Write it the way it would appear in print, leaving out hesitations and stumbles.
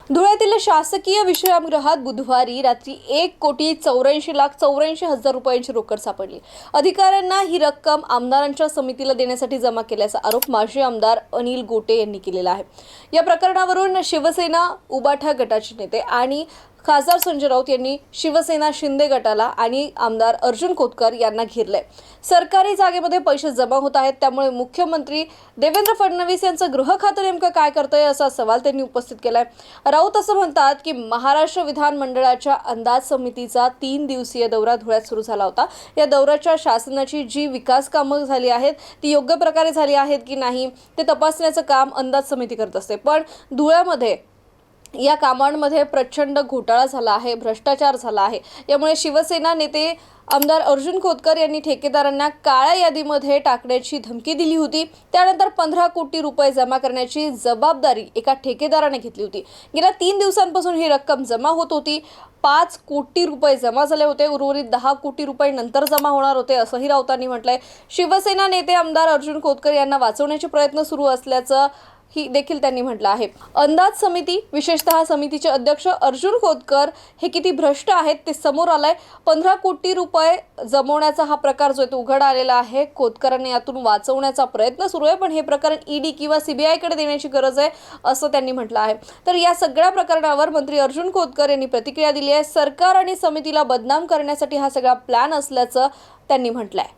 धुळ्यातील शासकीय विश्रामगृहात बुधवारी रात्री 1,84,84,00,000 रुपयांची रोकड सापडली। अधिकाऱ्यांना ही रक्कम आमदारांच्या समितीला देण्यासाठी जमा केल्याचा आरोप माजी आमदार अनिल गोटे यांनी केलेला आहे। या प्रकरणावरून शिवसेना उबाठा गटाचे नेते आणि खासदार संजय राऊत यांनी शिवसेना शिंदे गटाला आणि आमदार अर्जुन खोतकर यांना घेरले। सरकारी जागेमध्ये पैसे जमा होत आहेत, त्यामुळे मुख्यमंत्री देवेंद्र फडणवीस यांचं गृह खातं नेमकं काय करतंय असा सवाल त्यांनी उपस्थित केलाय। राऊत असं म्हणतात की महाराष्ट्र विधानमंडळाच्या अंदाज समितीचा 3 दिवसीय दौरा धुळ्यात सुरू झाला होता। या दौऱ्याच्या शासनाची जी विकास कामं झाली आहेत ती योग्य प्रकारे झाली आहेत की नाही ते तपासण्याचं काम अंदाज समिती करत असते। पण धुळ्यामध्ये या कामांमध्ये प्रचंड घोटाळा झाला आहे, भ्रष्टाचार झाला आहे। यामुळे शिवसेना नेते आमदार अर्जुन खोतकर यांनी ठेकेदारांना काळ्या यादीमध्ये टाकण्याची धमकी दिली होती। त्यानंतर 15 कोटी रुपये जमा करण्याची जबाबदारी एका ठेकेदाराने घेतली होती। गेल्या 3 दिवसांपासून ही रक्कम जमा होत होती। 5 कोटी रुपये जमा झाले होते, उर्वरित 10 कोटी रुपये नंतर जमा होणार होते असंही राऊतांनी म्हटलंय। शिवसेना नेते आमदार अर्जुन खोतकर यांना वाचवण्याचे प्रयत्न सुरू असल्याचं ही देखील त्यांनी म्हटलं आहे। अंदाज समिती, विशेषतः समितीचे अध्यक्ष अर्जुन खोतकर हे किती भ्रष्ट आहेत ते समोर आलंय। 15 कोटी रुपये जमवण्याचा हा प्रकार जो आहे तो उघड आलेला आहे। खोतकरांनी यातून वाचवण्याचा प्रयत्न सुरू आहे, पण हे प्रकरण ईडी किंवा सीबीआय कडे देण्याची गरज आहे असं त्यांनी म्हटलं आहे। तर या सगळ्या प्रकरणावर मंत्री अर्जुन खोतकर यांनी प्रतिक्रिया दिली आहे। सरकार आणि समितीला बदनाम करण्यासाठी हा सगळा प्लॅन असल्याचं त्यांनी म्हटलंय।